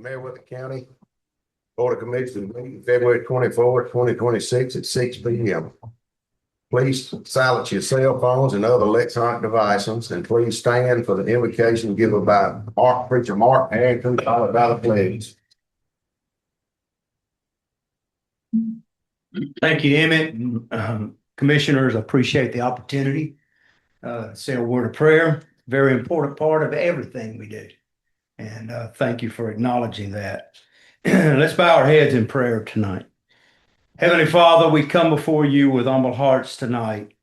Meriwether County Board of Commissioners meeting February 24th, 2026 at 6 p.m. Please silence your cell phones and other electronic devices, and please stand for the invocation given by Preacher Mark Harrington, followed by the pledge. Thank you, Emmett. Commissioners, appreciate the opportunity. Say a word of prayer, very important part of everything we do. And thank you for acknowledging that. Let's bow our heads in prayer tonight. Heavenly Father, we come before you with humble hearts tonight,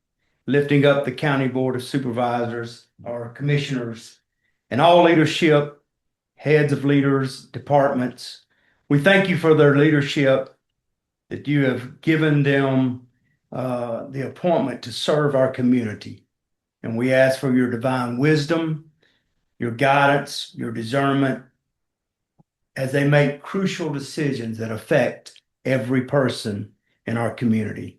lifting up the County Board of Supervisors, our commissioners, and all leadership, heads of leaders, departments. We thank you for their leadership, that you have given them the appointment to serve our community. And we ask for your divine wisdom, your guidance, your discernment, as they make crucial decisions that affect every person in our community.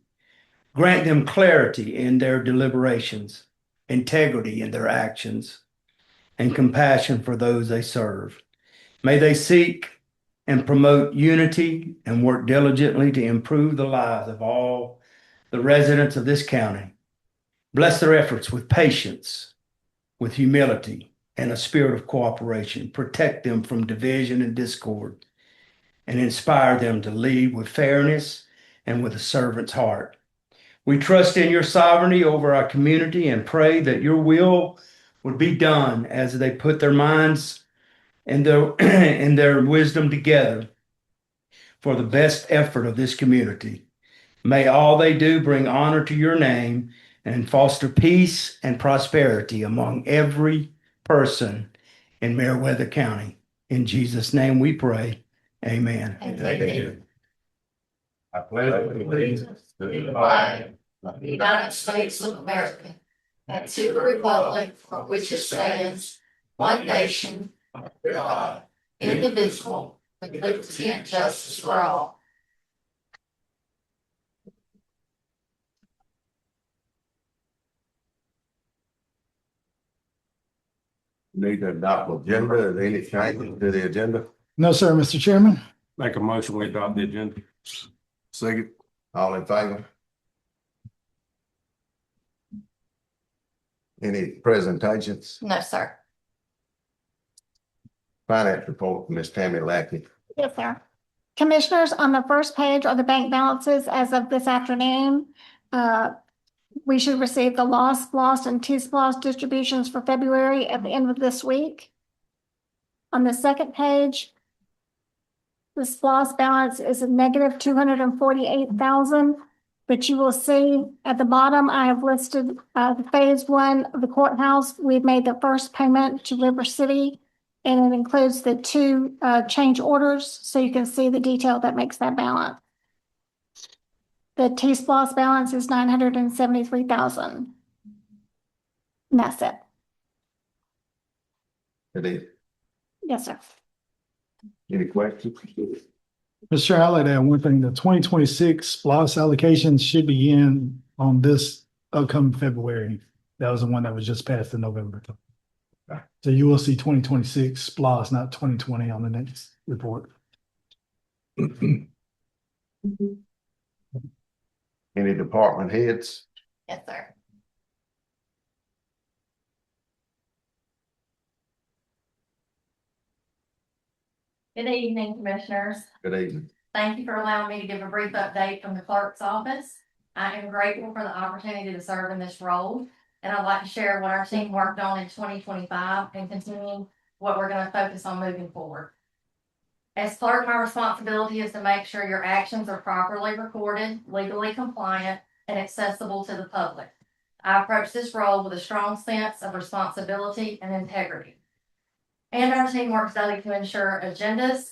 Grant them clarity in their deliberations, integrity in their actions, and compassion for those they serve. May they seek and promote unity and work diligently to improve the lives of all the residents of this county. Bless their efforts with patience, with humility, and a spirit of cooperation. Protect them from division and discord, and inspire them to lead with fairness and with a servant's heart. We trust in your sovereignty over our community and pray that your will would be done as they put their minds and their wisdom together for the best effort of this community. May all they do bring honor to your name and foster peace and prosperity among every person in Meriwether County. In Jesus' name we pray. Amen. Amen. I pledge allegiance to the flag of the United States of America and to the republic for which it stands, one nation, under God, indivisible, with liberty and justice for all. Need to adopt agenda. Are there any changes to the agenda? No, sir, Mr. Chairman. Make a motion, we adopt the agenda. Second. All in favor? Any presentations? No, sir. Finance report, Ms. Tammy Lackey. Yes, sir. Commissioners, on the first page are the bank balances as of this afternoon. We should receive the loss, and T-SPLOS distributions for February at the end of this week. On the second page, the SPLOS balance is a negative 248,000, but you will see at the bottom, I have listed the phase one of the courthouse. We've made the first payment to River City, and it includes the two change orders, so you can see the detail that makes that balance. The T-SPLOS balance is 973,000. And that's it. It is. Yes, sir. Any questions? Mr. Chair, I'd like to add one thing. The 2026 SPLOS allocations should be in on this upcoming February. That was the one that was just passed in November. So you will see 2026 SPLOS, not 2020 on the next report. Any department heads? Yes, sir. Good evening, Commissioners. Good evening. Thank you for allowing me to give a brief update from the clerk's office. I am grateful for the opportunity to serve in this role, and I'd like to share what our team worked on in 2025 and continue what we're going to focus on moving forward. As clerk, my responsibility is to make sure your actions are properly recorded, legally compliant, and accessible to the public. I approach this role with a strong sense of responsibility and integrity. And our team works daily to ensure agendas,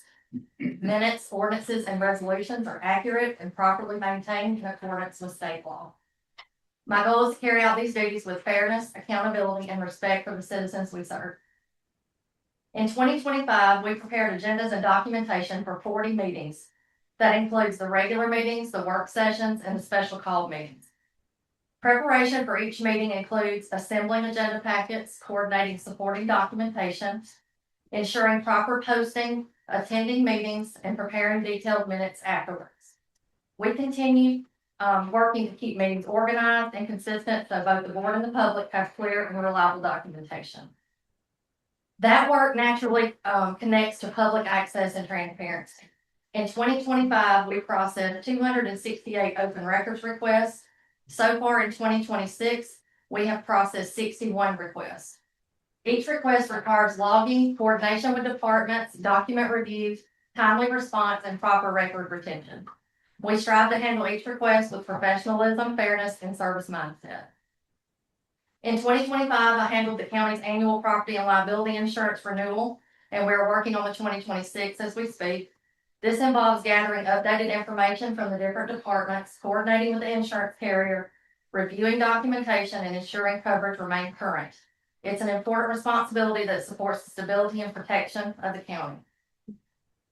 minutes, ordinances, and resolutions are accurate and properly maintained in accordance with state law. My goal is to carry out these duties with fairness, accountability, and respect for the citizens we serve. In 2025, we prepared agendas and documentation for 40 meetings. That includes the regular meetings, the work sessions, and the special call meetings. Preparation for each meeting includes assembling agenda packets, coordinating supporting documentation, ensuring proper posting attending meetings, and preparing detailed minutes afterwards. We continue working to keep meetings organized and consistent so both the board and the public have clear and reliable documentation. That work naturally connects to public access and transparency. In 2025, we processed 268 open records requests. So far in 2026, we have processed 61 requests. Each request requires logging, coordination with departments, document reviews, timely response, and proper record retention. We strive to handle each request with professionalism, fairness, and service mindset. In 2025, I handled the county's annual property and liability insurance renewal, and we're working on the 2026 as we speak. This involves gathering updated information from the different departments, coordinating with the insurance carrier, reviewing documentation, and ensuring coverage remains current. It's an important responsibility that supports the stability and protection of the county.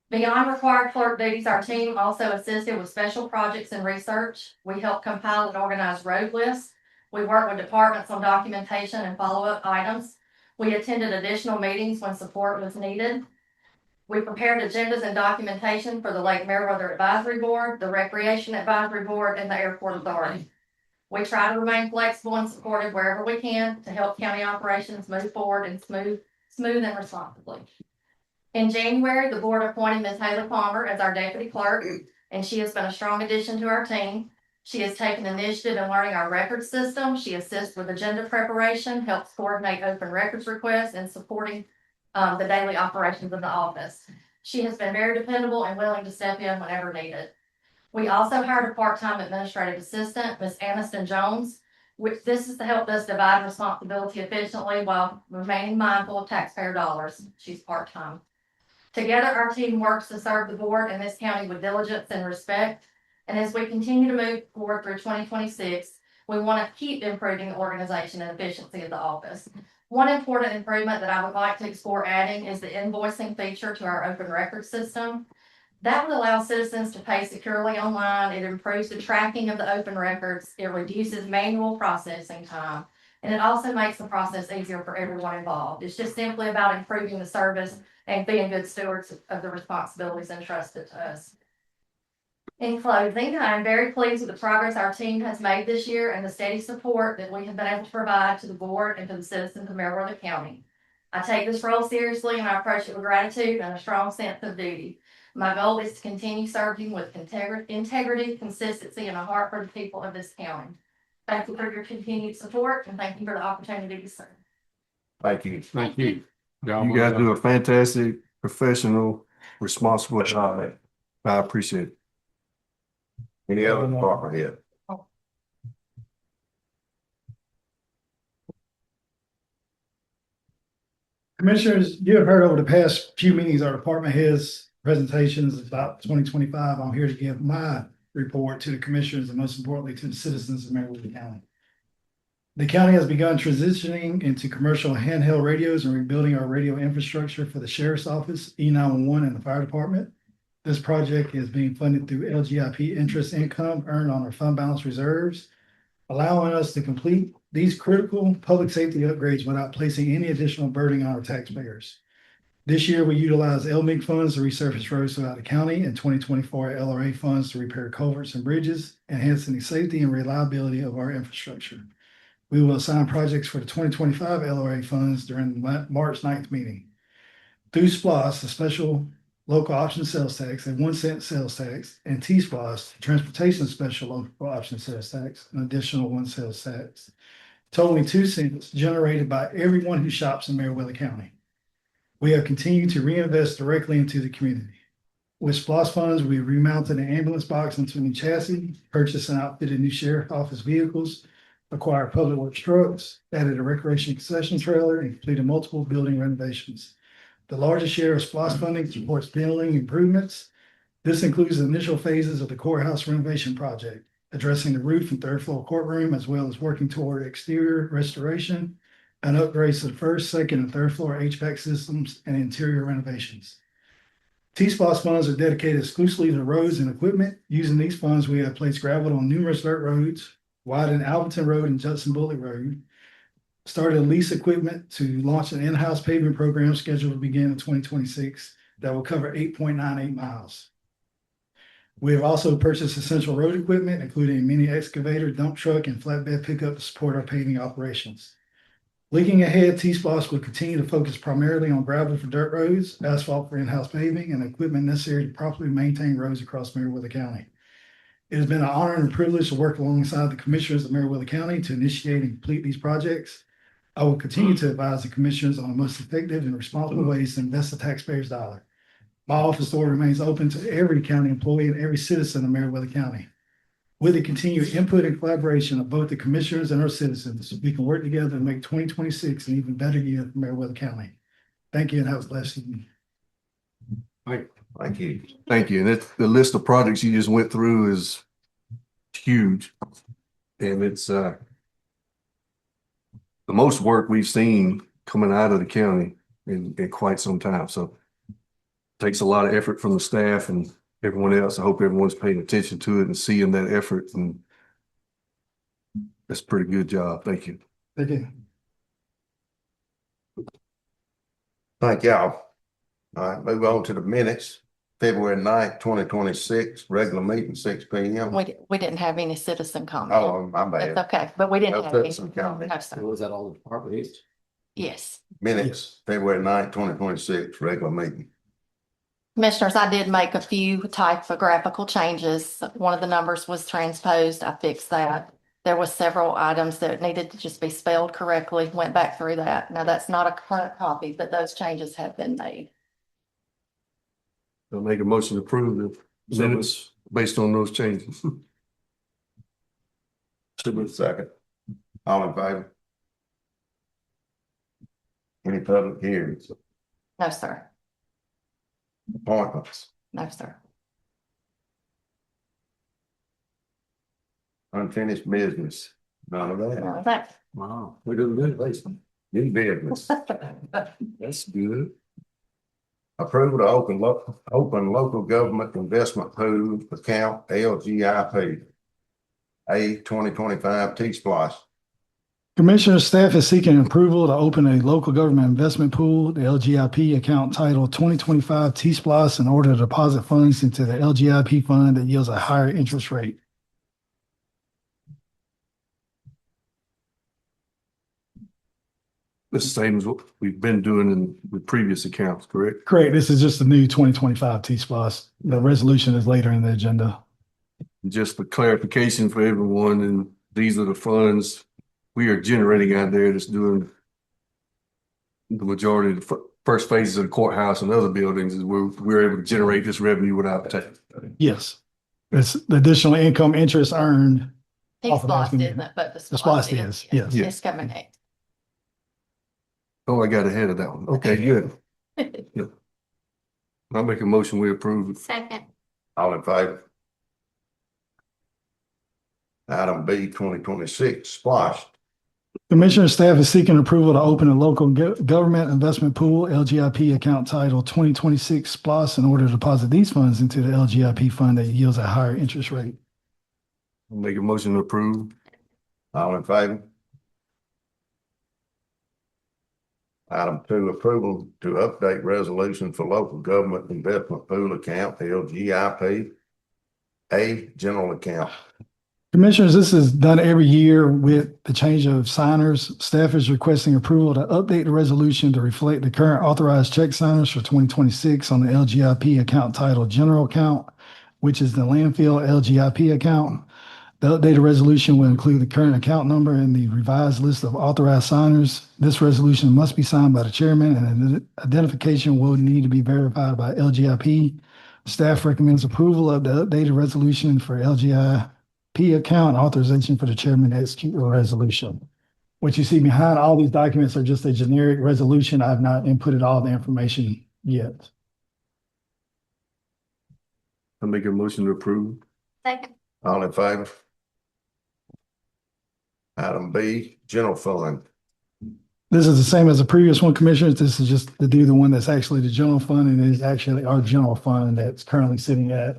Beyond required clerk duties, our team also assisted with special projects and research. We helped compile and organize road lists. We worked with departments on documentation and follow-up items. We attended additional meetings when support was needed. We prepared agendas and documentation for the Lake Meriwether Advisory Board, the Recreation Advisory Board, and the Airport Authority. We try to remain flexible and supportive wherever we can to help county operations move forward and smooth and responsibly. In January, the board appointed Ms. Haley Palmer as our deputy clerk, and she has been a strong addition to our team. She has taken initiative in learning our record system. She assists with agenda preparation, helps coordinate open records requests, and supporting the daily operations of the office. She has been very dependable and willing to step in whenever needed. We also hired a part-time administrative assistant, Ms. Aniston Jones, which this is to help us divide responsibility efficiently while remaining mindful of taxpayer dollars. She's part-time. Together, our team works to serve the board and this county with diligence and respect. And as we continue to move forward through 2026, we want to keep improving the organization and efficiency of the office. One important improvement that I would like to explore adding is the invoicing feature to our open record system. That would allow citizens to pay securely online. It improves the tracking of the open records. It reduces manual processing time. And it also makes the process easier for everyone involved. It's just simply about improving the service and being good stewards of the responsibilities entrusted to us. In closing, I am very pleased with the progress our team has made this year and the steady support that we have been able to provide to the board and to the citizens of Meriwether County. I take this role seriously and I approach it with gratitude and a strong sense of duty. My goal is to continue serving with integrity, consistency, and a heart for the people of this county. Thank you for your continued support and thank you for the opportunity to serve. Thank you. Thank you. You guys do a fantastic, professional, responsible job. I appreciate it. Any other department head? Commissioners, you have heard over the past few meetings, our department heads presentations about 2025. I'm here to give my report to the commissioners and most importantly to the citizens of Meriwether County. The county has begun transitioning into commercial handheld radios and rebuilding our radio infrastructure for the sheriff's office, E911, and the fire department. This project is being funded through LGIP interest income earned on our fund balance reserves, allowing us to complete these critical public safety upgrades without placing any additional burden on our taxpayers. This year, we utilized LMIG funds to resurface roads throughout the county and 2024 LRA funds to repair culverts and bridges, enhancing the safety and reliability of our infrastructure. We will assign projects for the 2025 LRA funds during the March 9th meeting. Through SPLOS, the special local option sales tax, a 1 cent sales tax, and T-SPLOS, transportation special local option sales tax, an additional 1 sales tax, totaling 2 cents generated by everyone who shops in Meriwether County. We have continued to reinvest directly into the community. With SPLOS funds, we remounted an ambulance box into a new chassis, purchased and outfitted new sheriff office vehicles, acquired public works trucks, added a recreation concession trailer, and completed multiple building renovations. The largest share of SPLOS funding supports building improvements. This includes the initial phases of the courthouse renovation project, addressing the roof and third floor courtroom, as well as working toward exterior restoration and upgrades to the first, second, and third floor HVAC systems and interior renovations. T-SPLOS funds are dedicated exclusively to roads and equipment. Using these funds, we have placed gravel on numerous dirt roads, widened Alberton Road and Judson Bullock Road, started lease equipment to launch an in-house paving program scheduled to begin in 2026, that will cover 8.98 miles. We have also purchased essential road equipment, including a mini excavator, dump truck, and flatbed pickup to support our paving operations. Looking ahead, T-Splosh will continue to focus primarily on gravel for dirt roads, asphalt for in-house paving, and equipment necessary to properly maintain roads across Meriwether County. It has been an honor and a privilege to work alongside the commissioners of Meriwether County to initiate and complete these projects. I will continue to advise the commissioners on the most effective and responsible ways to invest the taxpayers' dollar. My office door remains open to every county employee and every citizen of Meriwether County. With the continued input and collaboration of both the commissioners and our citizens, we can work together to make 2026 an even better year for Meriwether County. Thank you and have a blessed evening. Thank you. Thank you. And the list of projects you just went through is huge. And it's the most work we've seen coming out of the county in quite some time. So it takes a lot of effort from the staff and everyone else. I hope everyone's paying attention to it and seeing that effort, and that's a pretty good job. Thank you. Thank you. Thank y'all. All right, move on to the minutes. February 9th, 2026, regular meeting, 6 p.m. We didn't have any citizen comment. Oh, my bad. That's okay, but we didn't No have any. citizen comment. No, sir. Was that all the department heads? Yes. Minutes, February 9th, 2026, regular meeting. Commissioners, I did make a few typographical changes. One of the numbers was transposed. I fixed that. There was several items that needed to just be spelled correctly. Went back through that. Now, that's not a current copy, but those changes have been made. I'll make a motion to approve the minutes based on those changes. Second. All in favor? Any public hearings, No, sir. appointments, No, sir. unfinished business? None of that. None of that. Wow, we're doing good, Lisa. New business. That's good. Approval to open local government investment pool account LGIP. A 2025 T-Splosh. Commissioner staff is seeking approval to open a local government investment pool, the LGIP account titled 2025 T-Splosh, in order to deposit funds into the LGIP fund that yields a higher interest rate. The same as what we've been doing with previous accounts, correct? Correct. This is just the new 2025 T-Splosh. The resolution is later in the agenda. Just for clarification for everyone, and these are the funds we are generating out there that's doing the majority of the first phases of the courthouse and other buildings is where we're able to generate this revenue without tax. Yes. It's the additional income interest earned. T-Splosh isn't, but the The Splosh Splosh is. is, yes. It's coming next. Oh, I got ahead of that one. Okay, good. I'll make a motion, we approve it. Second. All in favor? Item B 2026 Splosh. Commissioner staff is seeking approval to open a local government investment pool, LGIP account titled 2026 Splosh, in order to deposit these funds into the LGIP fund that yields a higher interest rate. I'll make a motion to approve. All in favor? Item 2, approval to update resolution for local government investment pool account, LGIP, A general account. Commissioners, this is done every year with the change of signers. Staff is requesting approval to update the resolution to reflect the current authorized check signers for 2026 on the LGIP account titled General Account, which is the landfill LGIP account. The updated resolution will include the current account number and the revised list of authorized signers. This resolution must be signed by the chairman, and identification will need to be verified by LGIP. Staff recommends approval of the updated resolution for LGIP account, authorization for the chairman to execute the resolution. What you see behind all these documents are just a generic resolution. I've not inputted all the information yet. I'll make a motion to approve. Second. All in favor? Item B, general fund. This is the same as the previous one, commissioners. This is just to do the one that's actually the general fund, and it is actually our general fund that's currently sitting at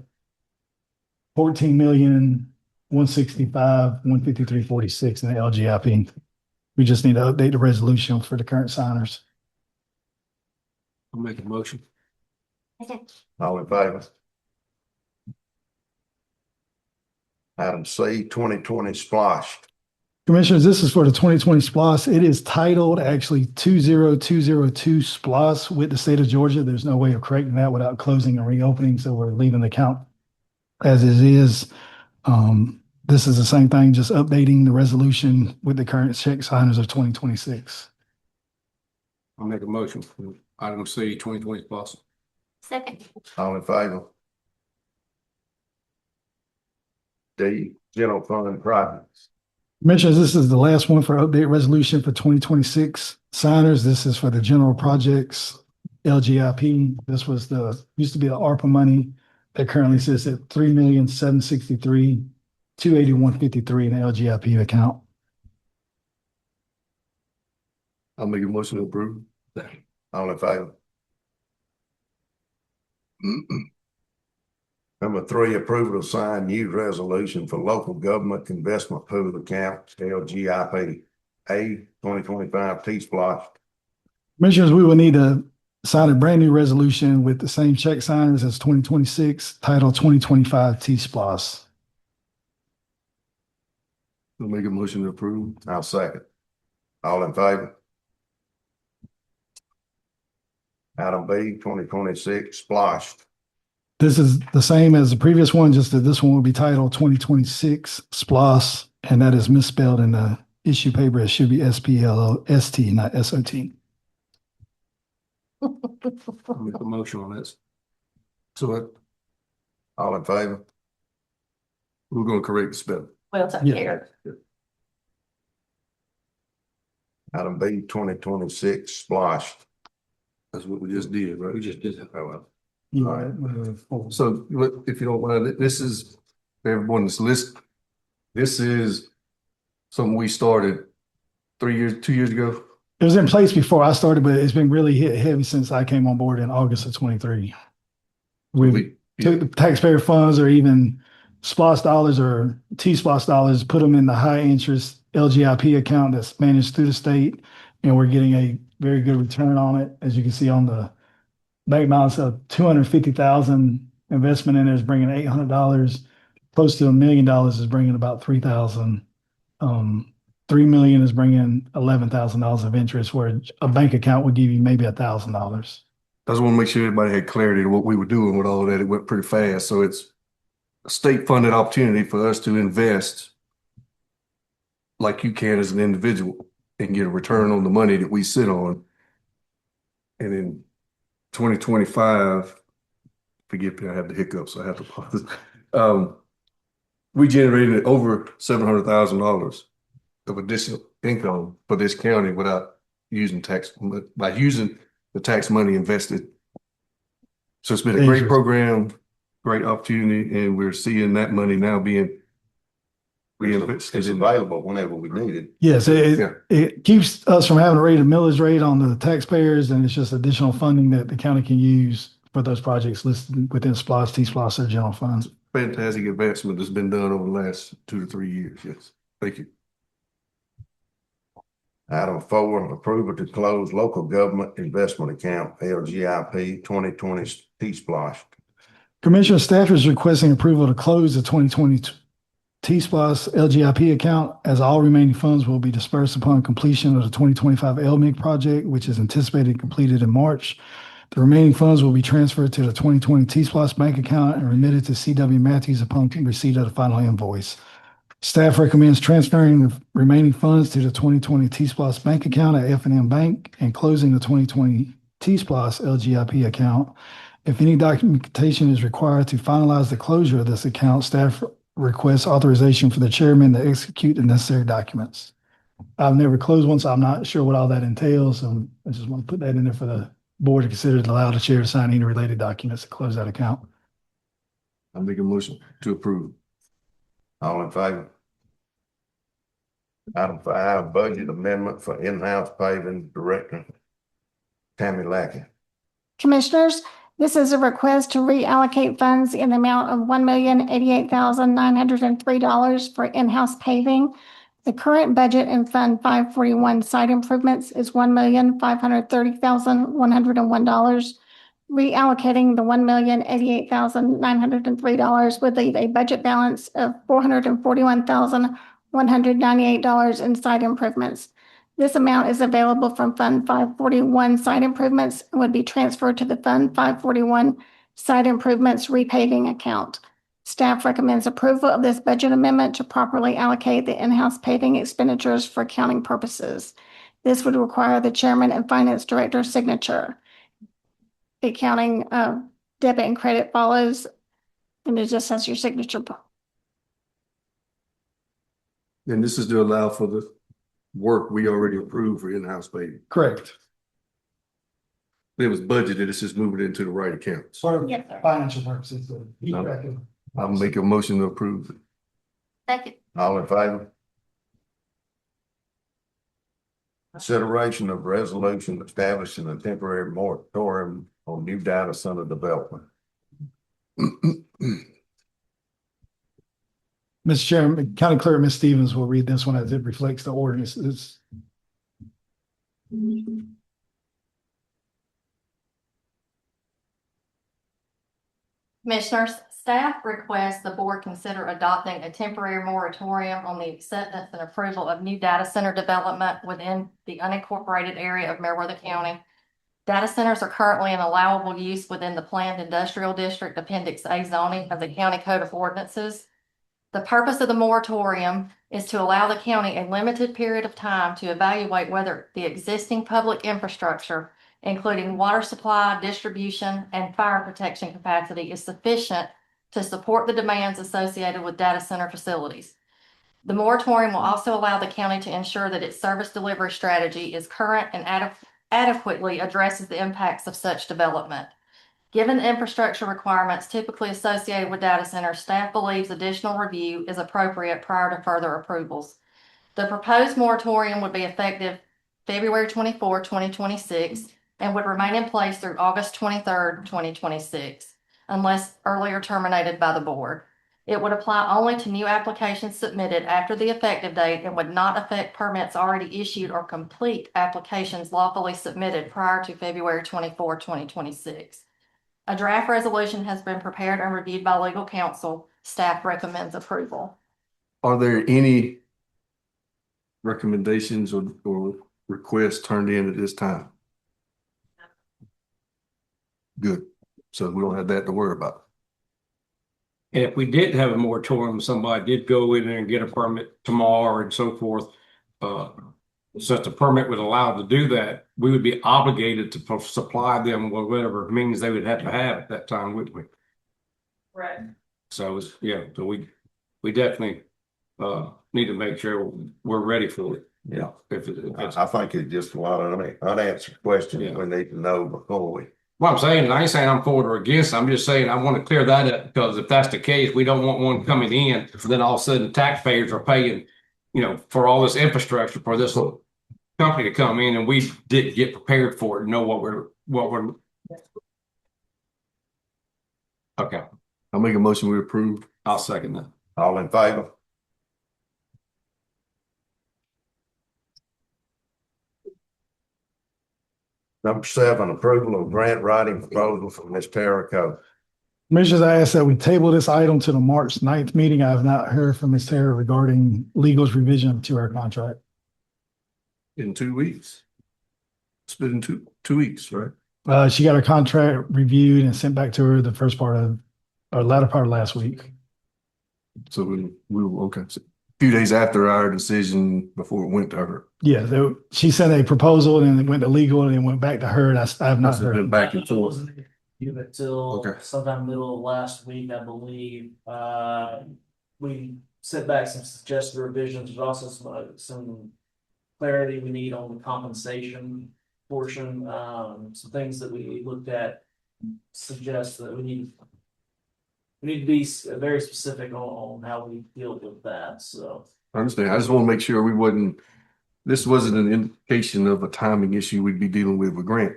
14,165,153.46 in the LGIP. We just need to update the resolution for the current signers. I'll make a motion. All in favor? Item C, 2020 Splash. Commissioners, this is for the 2020 SPOS. It is titled actually 20202 SPOS with the state of Georgia. There's no way of correcting that without closing and reopening, so we're leaving the count as it is. This is the same thing, just updating the resolution with the current check signers of 2026. I'll make a motion for item C, 2020 plus. Second. All in favor? D, General Fund Projects. Commissioners, this is the last one for update resolution for 2026 signers. This is for the general projects, LGIP. This was used to be the ARPA money that currently sits at 3,763,281.53 in the LGIP account. I'll make a motion to approve. All in favor? Number 3, approval to sign new resolution for local government investment pool account, LGIP, A 2025 T-Splosh. Commissioners, we will need to sign a brand new resolution with the same check signers as 2026, titled 2025 T-Splosh. I'll make a motion to approve. I'll second. All in favor? Item B, 2026 Splosh. This is the same as the previous one, just that this one will be titled 2026 SPLOS, and that is misspelled in the issue paper. It should be SPLOST, not SOT. I'll make a motion on this. So All in favor? we're gonna correct the spelling. Well, take Yeah. care. Item B, 2026 Splosh. That's what we just did, right? We just did that. Oh, well. Yeah. So if you don't mind, this is for everyone's list. This is something we started 2 years ago. It was in place before I started, but it's been really hit heavy since I came on board in August of 23. We took the taxpayer funds or even SPLOS dollars or T-SPLOS dollars, put them in the high interest LGIP account that's managed through the state, and we're getting a very good return on it. As you can see on the bank balance of 250,000 investment in there is bringing $800. Close to $1 million is bringing about 3,000. 3 million is bringing $11,000 of interest, where a bank account would give you maybe $1,000. I just want to make sure everybody had clarity to what we were doing with all that. It went pretty fast. So it's a state funded opportunity for us to invest like you can as an individual and get a return on the money that we sit on. And in 2025, forgive me, I have the hiccups, so I have to pause. We generated over $700,000 of additional income for this county without using by using the tax money invested. So it's been a great program, great opportunity, and we're seeing that money now being It's available whenever we need it. Yes, Yeah. it keeps us from having to rate a millage rate on the taxpayers, and it's just additional funding that the county can use for those projects listed within SPLOS, T-SPLOS, or general funds. Fantastic advancement that's been done over the last 2 to 3 years. Yes. Thank you. Item 4, approval to close local government investment account, LGIP 2020 T-Splosh. Commissioner staff is requesting approval to close the 2020 T-SPLOS LGIP account, as all remaining funds will be dispersed upon completion of the 2025 LMIG project, which is anticipated and completed in March. The remaining funds will be transferred to the 2020 T-SPLOS bank account and remitted to C.W. Matthews upon receipt of the final invoice. Staff recommends transferring the remaining funds to the 2020 T-SPLOS bank account at F&M Bank and closing the 2020 T-SPLOS LGIP account. If any documentation is required to finalize the closure of this account, staff requests authorization for the chairman to execute the necessary documents. I've never closed one, so I'm not sure what all that entails. So I just want to put that in there for the board to consider to allow the chair to sign any related documents to close that account. I'll make a motion to approve. All in favor? Item 5, budget amendment for in-house paving director, Tammy Lackey. Commissioners, this is a request to reallocate funds in the amount of $1,088,903 for in-house paving. The current budget in Fund 541 site improvements is $1,530,101. reallocating the $1,088,903 would leave a budget balance of $441,198 in site improvements. This amount is available from Fund 541 site improvements and would be transferred to the Fund 541 site improvements repaving account. Staff recommends approval of this budget amendment to properly allocate the in-house paving expenditures for accounting purposes. This would require the chairman and finance director's signature. The accounting debit and credit follows, and it just has your signature. And this is to allow for the work we already approved for in-house paving. Correct. It was budgeted, it's just moving it into the right accounts. For Yes, sir. financial purposes. So I'll make a motion to approve it. Second. All in favor? Consideration of resolution establishing a temporary moratorium on new data center development. Mr. Chairman, County Clerk, Ms. Stevens will read this one as it reflects the ordinances. Commissioners, staff requests the board consider adopting a temporary moratorium on the acceptance and approval of new data center development within the unincorporated area of Meriwether County. Data centers are currently an allowable use within the planned industrial district Appendix A zoning of the County Code of Ordinances. The purpose of the moratorium is to allow the county a limited period of time to evaluate whether the existing public infrastructure, including water supply, distribution, and fire protection capacity, is sufficient to support the demands associated with data center facilities. The moratorium will also allow the county to ensure that its service delivery strategy is current and adequately addresses the impacts of such development. Given the infrastructure requirements typically associated with data centers, staff believes additional review is appropriate prior to further approvals. The proposed moratorium would be effective February 24, 2026, and would remain in place through August 23rd, 2026, unless earlier terminated by the board. It would apply only to new applications submitted after the effective date and would not affect permits already issued or complete applications lawfully submitted prior to February 24, 2026. A draft resolution has been prepared and reviewed by legal counsel. Staff recommends approval. Are there any recommendations or requests turned in at this time? Good. So we don't have that to worry about. And if we didn't have a moratorium, somebody did go in there and get a permit tomorrow and so forth, since the permit would allow to do that, we would be obligated to supply them with whatever means they would have to have at that time, wouldn't we? Right. So it's, yeah, so we definitely need to make sure we're ready for it. Yeah. If it's, I think it's just a lot of unanswered questions Yeah. we need to know before we. what I'm saying, and I ain't saying I'm for it or against, I'm just saying I want to clear that up, because if that's the case, we don't want one coming in, then all of a sudden taxpayers are paying, for all this infrastructure for this company to come in and we didn't get prepared for it and know what we're. Okay, I'll make a motion we approve. I'll second that. All in favor? Number 7, approval of grant writing proposal from Ms. Tara Coe. Commissioners, I ask that we table this item to the March 9th meeting. I have not heard from Ms. Tara regarding legal's revision to our contract. In 2 weeks. It's been 2 weeks, right? She got her contract reviewed and sent back to her the first part of, or latter part of last week. So we were okay. So, a few days after our decision before it went to her. Yeah, she sent a proposal and it went to legal and it went back to her. And I have not It's been heard. back and forth. Give it till Okay. sometime middle of last week, I believe. We sent back some suggested revisions, but also some clarity we need on the compensation portion. Some things that we looked at suggest that we need to be very specific on how we deal with that, so. I understand. I just want to make sure this wasn't an indication of a timing issue we'd be dealing with grant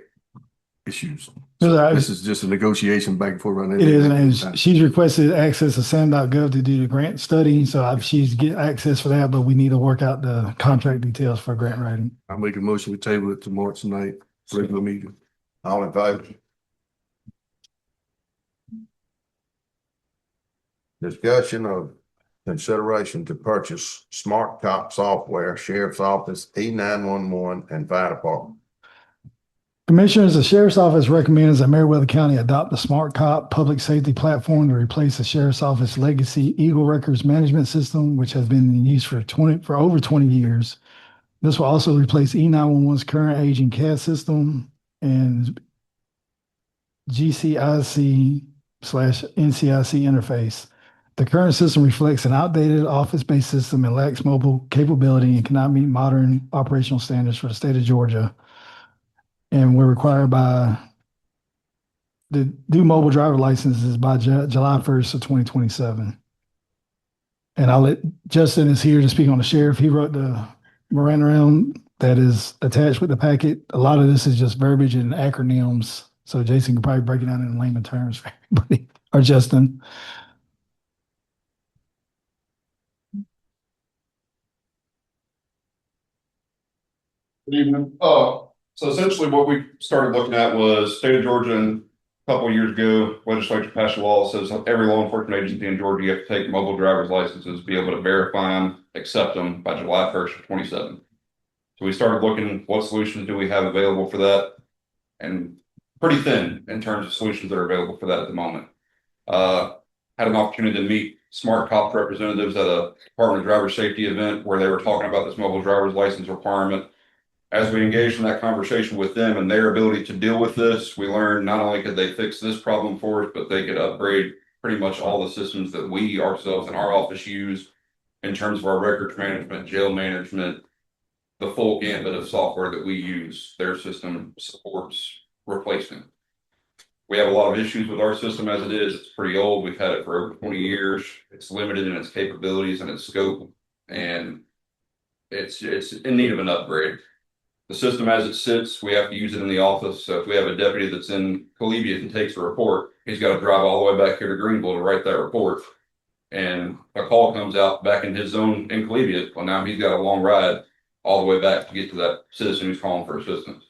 issues. So this is just a negotiation back and forth right now. It is, and she's requested access to SAM.gov to do the grant study. So she's get access for that, but we need to work out the contract details for grant writing. I'll make a motion, we table it to March 9th, regular meeting. All in favor? Discussion of consideration to purchase smart cop software, sheriff's office, E911 and fire department. Commissioners, the Sheriff's Office recommends that Meriwether County adopt the Smart Cop public safety platform to replace the Sheriff's Office legacy Eagle Records Management System, which has been in use for over 20 years. This will also replace E911's current aging CAD system and GCIC/NCIC interface. The current system reflects an outdated office-based system and lacks mobile capability and cannot meet modern operational standards for the state of Georgia. And we're required to do mobile driver licenses by July 1st of 2027. And I'll let Justin is here to speak on the sheriff. He wrote the memorandum that is attached with the packet. A lot of this is just verbiage and acronyms. So Jason can probably break it down in layman terms for everybody, or Justin. Good evening. So essentially what we started looking at was state of Georgia, and a couple of years ago, legislature passed a law that says every law enforcement agency in Georgia, you have to take mobile driver's licenses, be able to verify them, accept them by July 1st of 27. So we started looking, what solutions do we have available for that? And pretty thin in terms of solutions that are available for that at the moment. Had an opportunity to meet smart cop representatives at a Department of Driver Safety event where they were talking about this mobile driver's license requirement. As we engaged in that conversation with them and their ability to deal with this, we learned not only could they fix this problem for us, but they could upgrade pretty much all the systems that we ourselves in our office use in terms of our records management, jail management, the full gambit of software that we use. Their system supports replacement. We have a lot of issues with our system as it is. It's pretty old. We've had it for over 20 years. It's limited in its capabilities and its scope, and it's in need of an upgrade. The system as it sits, we have to use it in the office. So if we have a deputy that's in Collegiate and takes a report, he's got to drive all the way back here to Greenville to write that report. And a call comes out back in his zone in Collegiate. Well, now he's got a long ride all the way back to get to that citizen who's calling for assistance.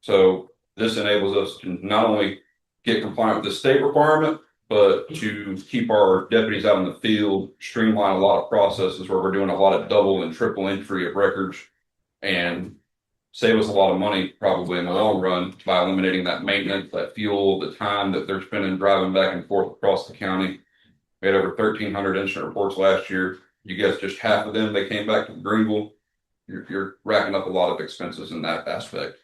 So this enables us to not only get compliant with the state requirement, but to keep our deputies out in the field, streamline a lot of processes where we're doing a lot of double and triple entry of records, and save us a lot of money probably in the long run by eliminating that maintenance, that fuel, the time that they're spending driving back and forth across the county. We had over 1,300 incident reports last year. You guess just half of them, they came back to Greenville. You're racking up a lot of expenses in that aspect.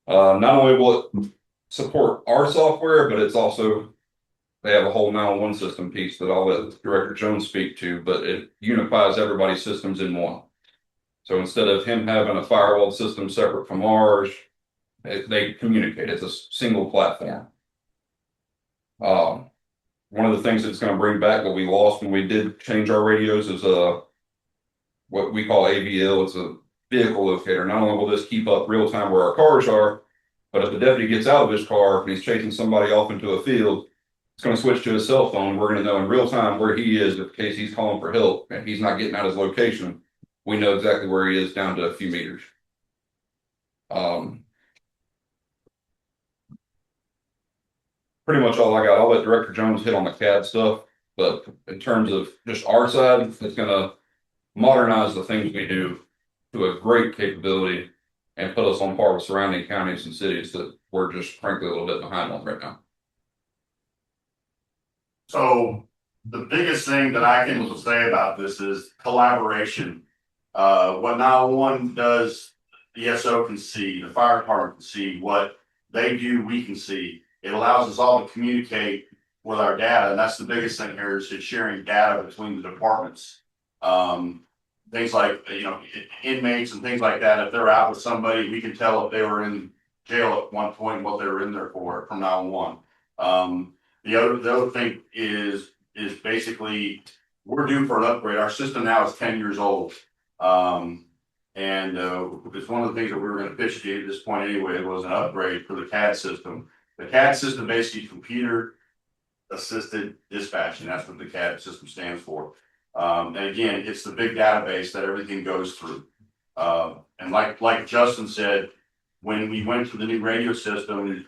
Not only will it support our software, but it's also, they have a whole 911 system piece that I'll let Director Jones speak to, but it unifies everybody's systems in one. So instead of him having a firewall system separate from ours, they communicate. It's a single platform. One of the things that's going to bring back what we lost when we did change our radios is what we call AVL. It's a vehicle locator. Not only will this keep up real time where our cars are, but if the deputy gets out of his car and he's chasing somebody off into a field, it's going to switch to his cell phone. We're going to know in real time where he is in case he's calling for help and he's not getting out his location. We know exactly where he is down to a few meters. Pretty much all I got. I'll let Director Jones hit on the CAD stuff, but in terms of just our side, it's going to modernize the things we do to a great capability and put us on par with surrounding counties and cities that we're just frankly a little bit behind on right now. So the biggest thing that I can say about this is collaboration. What 911 does, the SO can see, the fire department can see. What they do, we can see. It allows us all to communicate with our data, and that's the biggest thing here is sharing data between the departments. Things like, inmates and things like that. If they're out with somebody, we can tell if they were in jail at one point, what they were in there for from 911. The other thing is basically we're due for an upgrade. Our system now is 10 years old. It's one of the things that we were going to pitch to you at this point anyway. It was an upgrade for the CAD system. The CAD system basically computer assisted dispatching. That's what the CAD system stands for. And again, it's the big database that everything goes through. And like Justin said, when we went to the new radio system,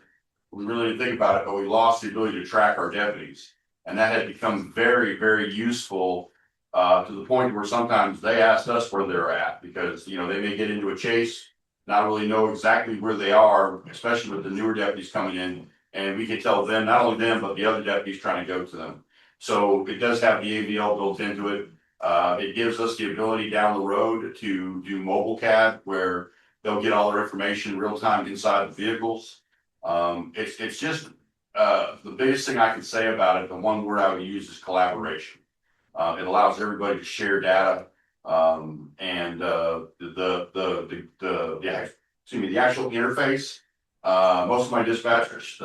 we really didn't think about it, but we lost the ability to track our deputies. And that had become very, very useful to the point where sometimes they asked us where they're at because, you know, they may get into a chase, not really know exactly where they are, especially with the newer deputies coming in. And we could tell them, not only them, but the other deputies trying to go to them. So it does have the AVL built into it. It gives us the ability down the road to do mobile CAD where they'll get all their information real time inside the vehicles. It's just the biggest thing I can say about it, the one word I would use is collaboration. It allows everybody to share data, and the actual interface. Most of my dispatchers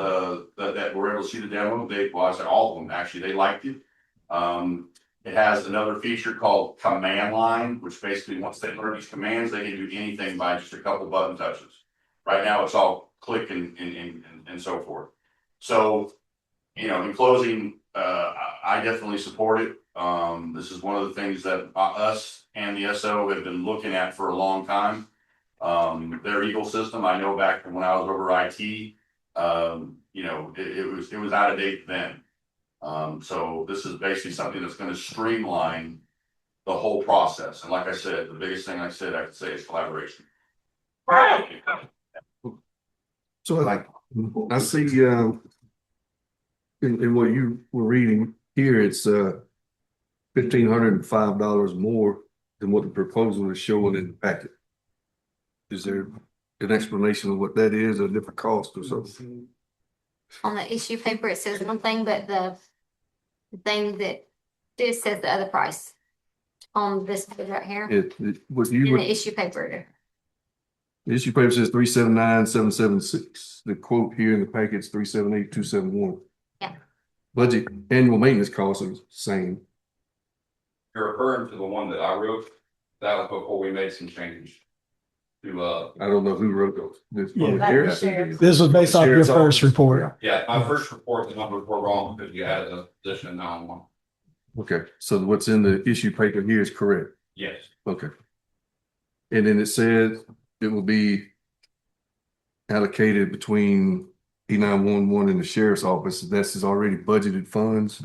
that were able to see the demo, I said all of them actually, they liked it. It has another feature called command line, which basically once they learn these commands, they can do anything by just a couple button touches. Right now, it's all click and so forth. So, you know, in closing, I definitely support it. This is one of the things that us and the SO have been looking at for a long time. Their Eagle system, I know back when I was over IT, you know, it was out of date then. So this is basically something that's going to streamline the whole process. And like I said, the biggest thing I could say is collaboration. So like, I see, in what you were reading here, it's $1,505 more than what the proposal is showing in the packet. Is there an explanation of what that is, or a different cost or something? On the issue paper, it says one thing, but the thing that this says the other price on this page right here What in you the issue paper. the issue paper says 379,776. The quote here in the packet is 378,271. Yeah. Budget annual maintenance costs are the same. You're referring to the one that I wrote, that was before we made some changes to, I don't know who wrote this. Yeah. Yeah. This was based off your Sheriff's first office. report. yeah, my first report, the numbers were wrong because you added a position in 911. Okay, so what's in the issue paper here is correct. Yes. Okay. And then it said it will be allocated between E911 and the sheriff's office. This is already budgeted funds.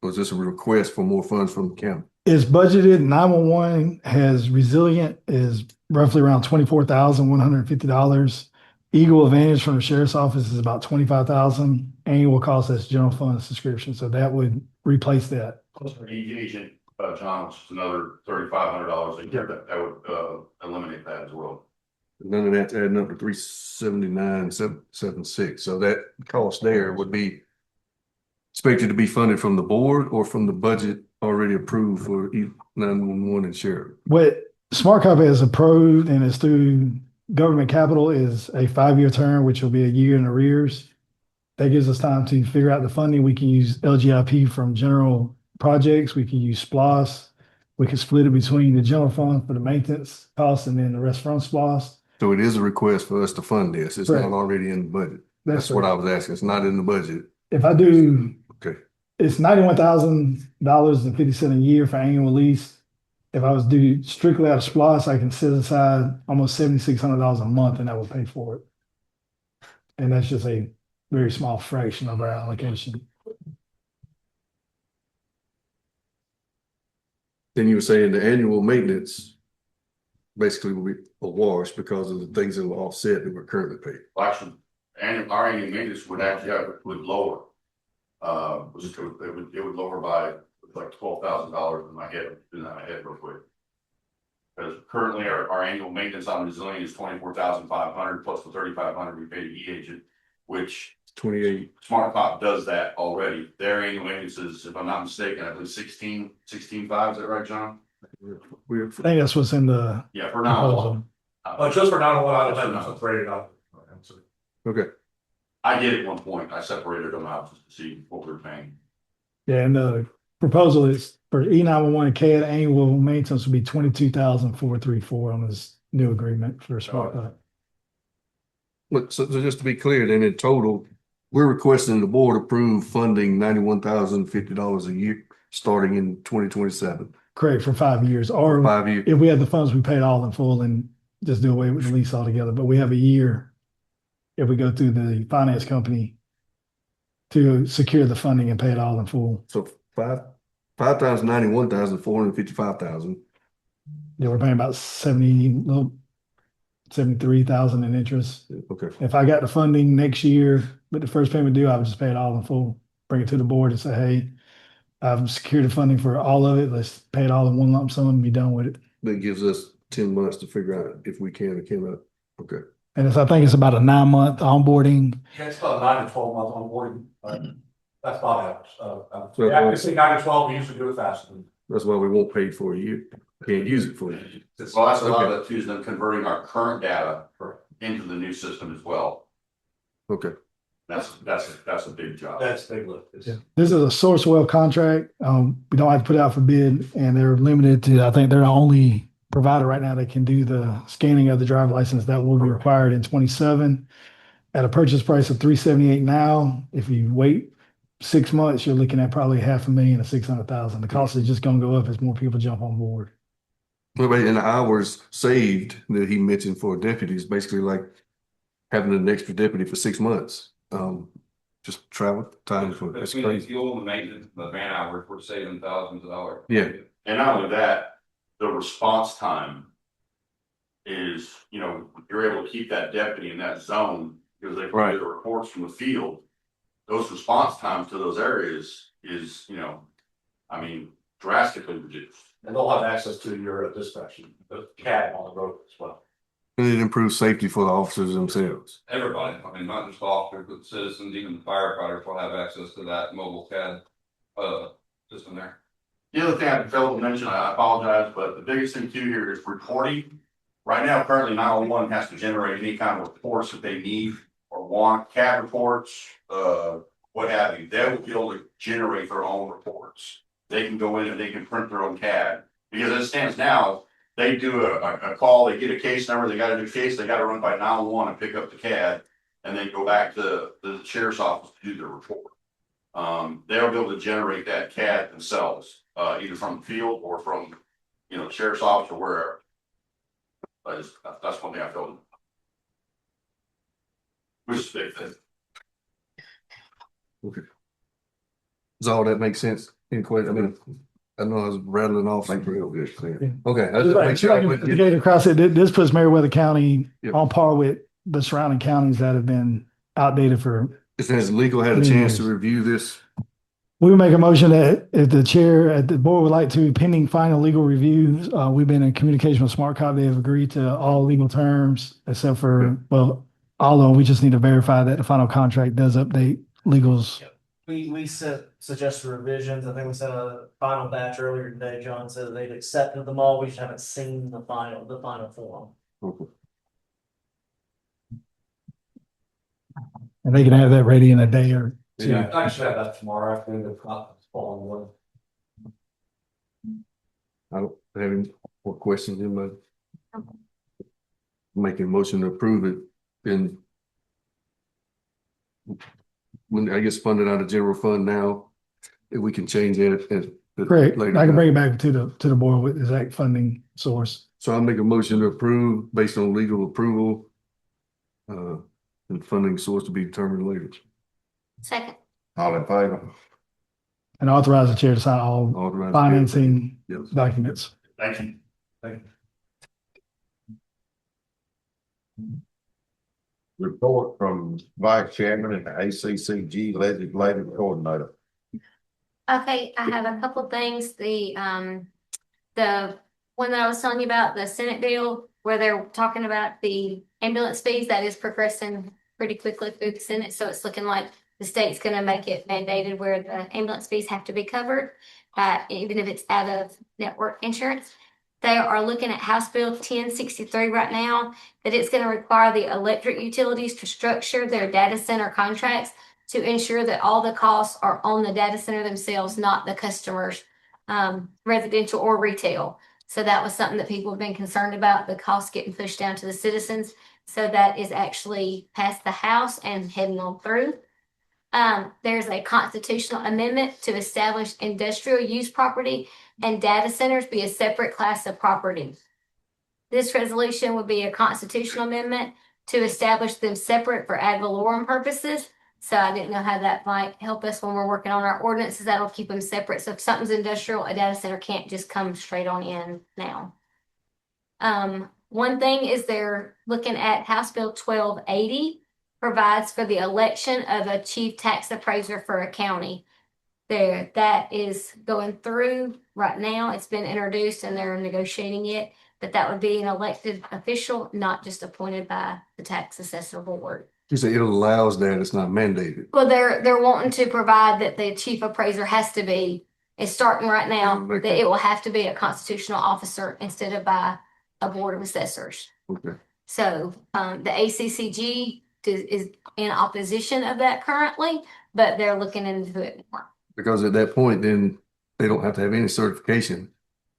Was this a request for more funds from the county? It's budgeted. 911 has resilient is roughly around $24,150. Eagle Advantage from the sheriff's office is about $25,000. Annual cost, that's general fund subscription. So that would replace that. Agent John, which is another $3,500 a year. That would eliminate that as well. None of that's adding up to 379,776. So that cost there would be expected to be funded from the board or from the budget already approved for E911 and sheriff. What Smart Cop has approved and is through government capital is a 5-year term, which will be a year in arrears. That gives us time to figure out the funding. We can use LGIP from general projects. We can use SPLOS. We can split it between the general fund for the maintenance costs and then the rest from SPLOS. So it is a request for us to fund this. It's Correct. not already in the budget. That's That's what I was asking. It's not in the budget. If I do, Okay. it's $91,000.50 a year for annual lease. If I was do strictly out of SPLOS, I can set aside almost $7,600 a month and that will pay for it. And that's just a very small fraction of our allocation. Then you were saying the annual maintenance basically will be a wash because of the things that will offset that we're currently paying. Well, actually, our annual maintenance would would lower. It would lower by like $12,000 in my head, real quick. Because currently our annual maintenance on Resilient is $24,500 plus the $3,500 we pay to E-Agent, which 28. Smart Cop does that already. Their annual maintenance is, if I'm not mistaken, I believe 16.5. Is that right, John? We're I think that's what's in the Yeah, for now. proposal. Just for 911, I don't Just for have them 911. separated out. okay. I did at one point. I separated them out just to see what we were paying. Yeah, and the proposal is for E911 and CAD annual maintenance will be $22,434 on this new agreement for Smart Cop. Look, so just to be clear, then in total, we're requesting the board approve funding $91,050 a year starting in 2027. Correct, for 5 years. Or 5 years. if we had the funds, we paid all in full and just do away with the lease altogether. But we have a year if we go through the finance company to secure the funding and pay it all in full. So five times 91,455,000. Yeah, we're paying about 73,000 in interest. Okay. If I got the funding next year, but the first payment due, I would just pay it all in full, bring it to the board and say, hey, I've secured the funding for all of it. Let's pay it all in one lump sum and be done with it. That gives us 10 months to figure out if we can or cannot. Okay. And I think it's about a 9-month onboarding. Yeah, it's about 9 to 12 months onboarding. That's about average. So- Yeah, I can say 9 to 12, we usually do it faster than. That's why we won't pay it for a year. Can't use it for a year. Well, that's a lot of it too, is them converting our current data into the new system as well. Okay. That's a big job. That's big lift. Yeah. This is a Sourcewell contract. We don't have to put it out for bid, and they're limited to, I think they're the only provider right now that can do the scanning of the driver license. That will be required in 27 at a purchase price of $378 now. If you wait 6 months, you're looking at probably $500,000 to $600,000. The cost is just going to go up as more people jump on board. Well, but in the hours saved that he mentioned for deputies, basically like having an extra deputy for 6 months. Just travel time for, that's Between the crazy. fuel and the maintenance, the man hours, we're saving thousands of dollars. Yeah. And not only that, the response time is, you're able to keep that deputy in that zone because they can do the reports from the field. Those response times to those areas is, drastically reduced. And they'll have access to your dispatch, the CAD on the road as well. And it improves safety for the officers themselves. Everybody, not just officers, but citizens, even firefighters will have access to that mobile CAD, system there. The other thing I failed to mention, I apologize, but the biggest thing too here is reporting. Right now, currently 911 has to generate any kind of reports that they need or want, CAD reports, what have you. They will be able to generate their own reports. They can go in and they can print their own CAD. Because as it stands now, they do a call, they get a case number, they got a new case, they got to run by 911 and pick up the CAD, and then go back to the sheriff's office to do their report. They'll be able to generate that CAD themselves, either from the field or from, the sheriff's office or wherever. That's one thing I felt. Which is a big thing. Okay. Does all that make sense? Any question? I know I was rattling off. Real good. Okay. I just make sure I went- To get across it, this puts Meriwether County on par with the surrounding counties that have been outdated for. Has legal had a chance to review this? We will make a motion that if the chair at the board would like to, pending final legal reviews, we've been in communication with Smart Cop. They have agreed to all legal terms except for, all of them. We just need to verify that the final contract does update legals. We suggested revisions. I think we sent a final batch earlier today. John said they'd accepted them all. We just haven't seen the final form. Okay. And they can have that ready in a day or two. Yeah, I should have that tomorrow afternoon, if not the following one. I don't have any more questions in my. Making a motion to approve it, then. When I guess funded out of general fund now, if we can change it. Great. later. I can bring it back to the board with exact funding source. So I'll make a motion to approve based on legal approval. And funding source to be determined later. Second. All in favor? And authorize the chair to sign all Authorized. financing Yes. documents. Thank you. Report from Vice Chairman and ACCG Legislative Coordinator. Okay, I have a couple things. The one that I was telling you about, the Senate bill, where they're talking about the ambulance fees, that is progressing pretty quickly through the Senate. So it's looking like the state's gonna make it mandated where the ambulance fees have to be covered, even if it's out of network insurance. They are looking at House Bill 1063 right now, that it's gonna require the electric utilities to structure their data center contracts to ensure that all the costs are on the data center themselves, not the customers, residential or retail. So that was something that people have been concerned about, the cost getting pushed down to the citizens. So that is actually passed the House and heading on through. There's a constitutional amendment to establish industrial use property and data centers be a separate class of property. This resolution would be a constitutional amendment to establish them separate for ad valorem purposes. So I didn't know how that might help us when we're working on our ordinances. That'll keep them separate. So if something's industrial, a data center can't just come straight on in now. One thing is they're looking at House Bill 1280 provides for the election of a chief tax appraiser for a county. That is going through right now. It's been introduced and they're negotiating it, but that would be an elected official, not just appointed by the tax assessor board. You say it allows that, it's not mandated. Well, they're wanting to provide that the chief appraiser has to be, it's starting right now, that Okay. it will have to be a constitutional officer instead of by a board of assessors. Okay. So, the ACCG is in opposition of that currently, but they're looking into it more. Because at that point, then they don't have to have any certification.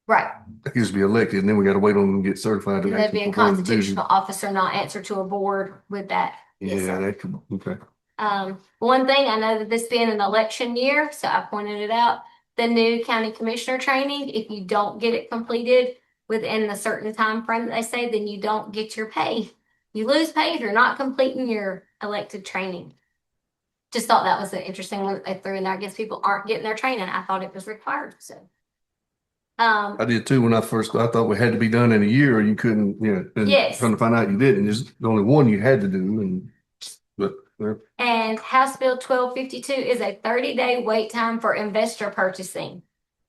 Right. They used to be elected, and then we got to wait on them to get certified. to And they'd be actually a perform the duty. constitutional officer, not answer to a board with that. Yes, Yeah, sir. that could, okay. One thing, I know that this being an election year, so I pointed it out, the new county commissioner training, if you don't get it completed within the certain time frame that they say, then you don't get your pay. You lose pay if you're not completing your elected training. Just thought that was an interesting one that they threw in there. I guess people aren't getting their training. I thought it was required, so. I did too when I thought we had to be done in a year, or you couldn't, and Yes. come to find out you didn't. There's only one you had to do, but And House Bill 1252 is a 30-day wait time for investor purchasing.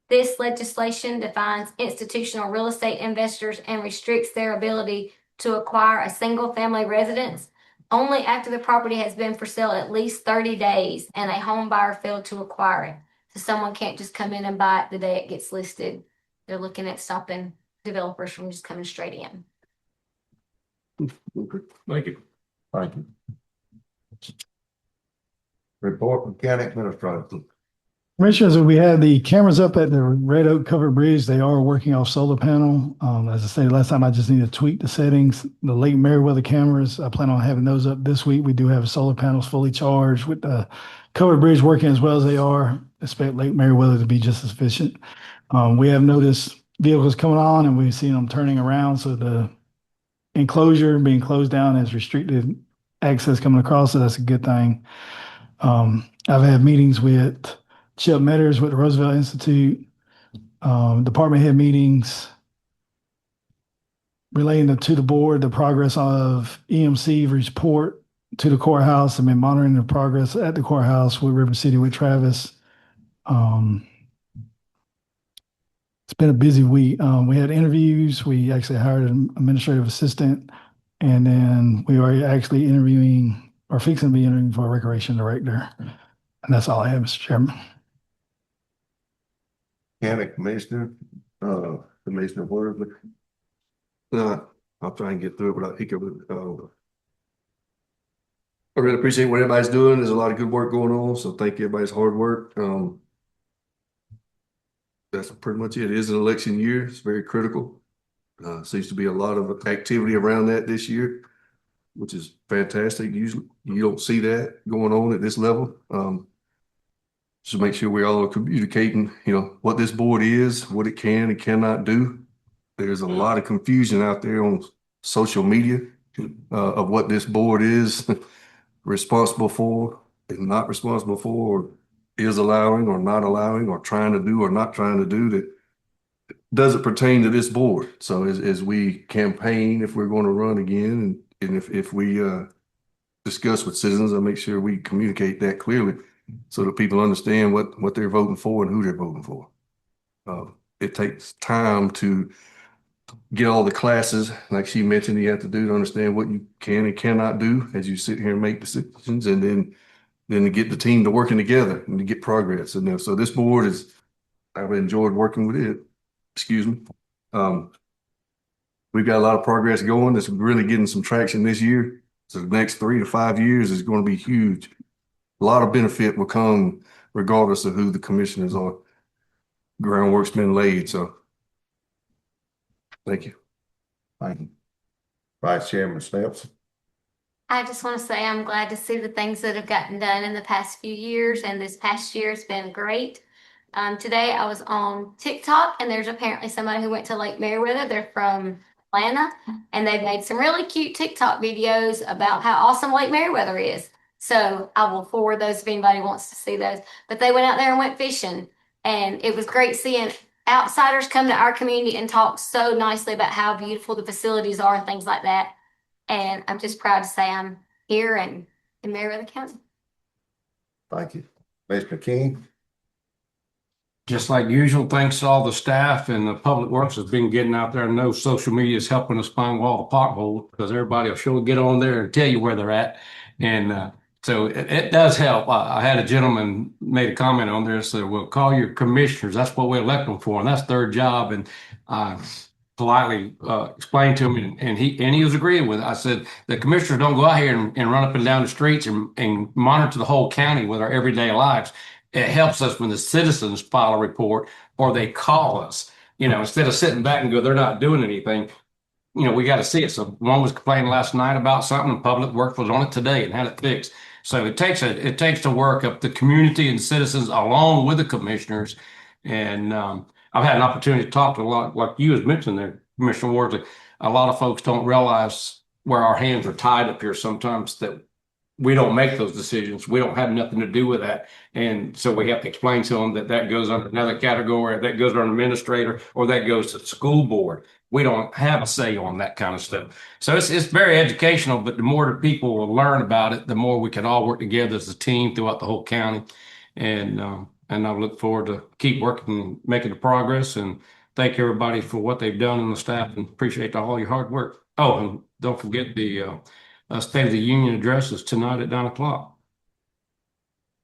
This legislation defines institutional real estate investors and restricts their ability to acquire a single-family residence only after the property has been for sale at least 30 days and a home buyer failed to acquire it. So someone can't just come in and buy it the day it gets listed. They're looking at stopping developers from just coming straight in. Thank you. Thank you. Report from county administrator. Commissioners, we have the cameras up at the Red Oak Covered Bridge. They are working off solar panel. As I said last time, I just need to tweak the settings. The Lake Meriwether cameras, I plan on having those up this week. We do have solar panels fully charged with the Covered Bridge working as well as they are. Expect Lake Meriwether to be just as efficient. We have noticed vehicles coming on and we've seen them turning around. So the enclosure being closed down has restricted access coming across. So that's a good thing. I've had meetings with Chip Metters with the Roosevelt Institute, department head meetings relating to the board, the progress of EMC report to the courthouse. I've been monitoring the progress at the courthouse with River City with Travis. It's been a busy week. We had interviews. We actually hired an administrative assistant, and then we are actually interviewing or fixing to be interviewing for a recreation director. And that's all I have, Mr. Chairman. County Commissioner, Commissioner Worthley. I'll try and get through it without hiccup. I really appreciate what everybody's doing. There's a lot of good work going on, so thank you everybody's hard work. That's pretty much it. It is an election year. It's very critical. Seems to be a lot of activity around that this year, which is fantastic. Usually you don't see that going on at this level. So make sure we all are communicating, what this board is, what it can and cannot do. There's a lot of confusion out there on social media of what this board is responsible for and not responsible for, or is allowing or not allowing or trying to do or not trying to do that doesn't pertain to this board. So as we campaign, if we're going to run again, and if we discuss with citizens, I make sure we communicate that clearly so that people understand what they're voting for and who they're voting for. It takes time to get all the classes, like she mentioned, you have to do to understand what you can and cannot do as you sit here and make decisions, and then to get the team to working together and to get progress. And so this board I've enjoyed working with it. Excuse me. We've got a lot of progress going. It's really getting some traction this year. So the next 3 to 5 years is going to be huge. A lot of benefit will come regardless of who the commissioners are. Groundwork's been laid, so thank you. Thank you. Vice Chairman Snelson. I just want to say I'm glad to see the things that have gotten done in the past few years, and this past year has been great. Today I was on TikTok, and there's apparently somebody who went to Lake Meriwether. They're from Atlanta, and they've made some really cute TikTok videos about how awesome Lake Meriwether is. So I will forward those if anybody wants to see those. But they went out there and went fishing, and it was great seeing outsiders come to our community and talk so nicely about how beautiful the facilities are and things like that. And I'm just proud to say I'm here and in Meriwether County. Thank you. Mr. King? Just like usual, thanks to all the staff and the public works has been getting out there. I know social media is helping us find all the potholes because everybody will sure get on there and tell you where they're at. And so it does help. I had a gentleman made a comment on there, said, well, call your commissioners. That's what we elect them for, and that's their job. And I politely explained to him, and he was agreeing with it. I said, the commissioners don't go out here and run up and down the streets and monitor the whole county with our everyday lives. It helps us when the citizens file a report or they call us, instead of sitting back and go, they're not doing anything. We got to see it. So one was complaining last night about something, and Public Works was on it today and had it fixed. So it takes to work up the community and citizens along with the commissioners. And I've had an opportunity to talk to a lot, like you was mentioning there, Commissioner Wardley. A lot of folks don't realize where our hands are tied up here sometimes, that we don't make those decisions. We don't have nothing to do with that. And so we have to explain to them that goes under another category, that goes under administrator, or that goes to the school board. We don't have a say on that kind of stuff. So it's very educational, but the more the people will learn about it, the more we can all work together as a team throughout the whole county. And I look forward to keep working and making the progress, and thank everybody for what they've done and the staff, and appreciate all your hard work. Oh, and don't forget the State of the Union address is tonight at 9:00.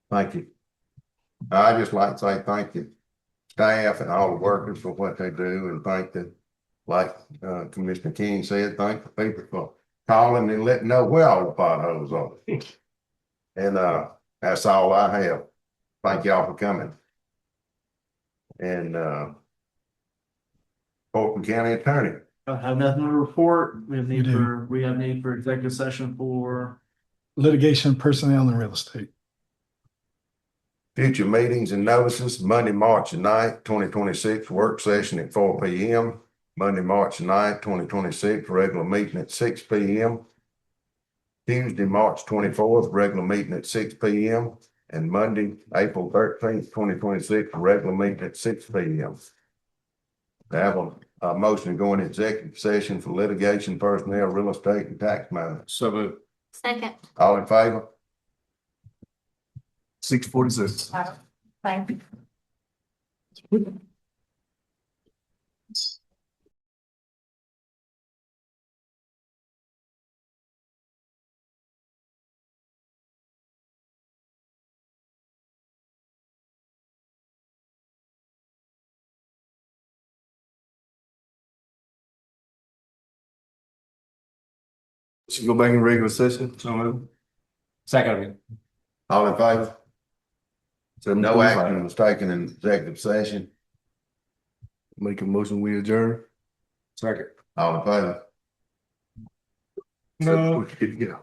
Thank you. I'd just like to say thank you, staff and all the workers for what they do, and thank the, like Commissioner King said, thank the people for calling and letting know where all the potholes are. And that's all I have. Thank y'all for coming. And Fulton County Attorney. I have nothing to report. We have You do. need for executive session for Litigation, personnel, and real estate. Future meetings and notices, Monday, March 9th, 2026, work session at 4 p.m. Monday, March 9th, 2026, regular meeting at 6 p.m. Tuesday, March 24th, regular meeting at 6 p.m. And Monday, April 13th, 2026, regular meeting at 6 p.m. I have a motion to go into executive session for litigation, personnel, real estate, and tax matters. So moved. Second. All in favor? 6:46. Thank you. Should go back in regular session. So moved. Second. All in favor? No 7:45. action was taken in executive session. Make a motion, we adjourn. Second. All in favor? No. Yeah.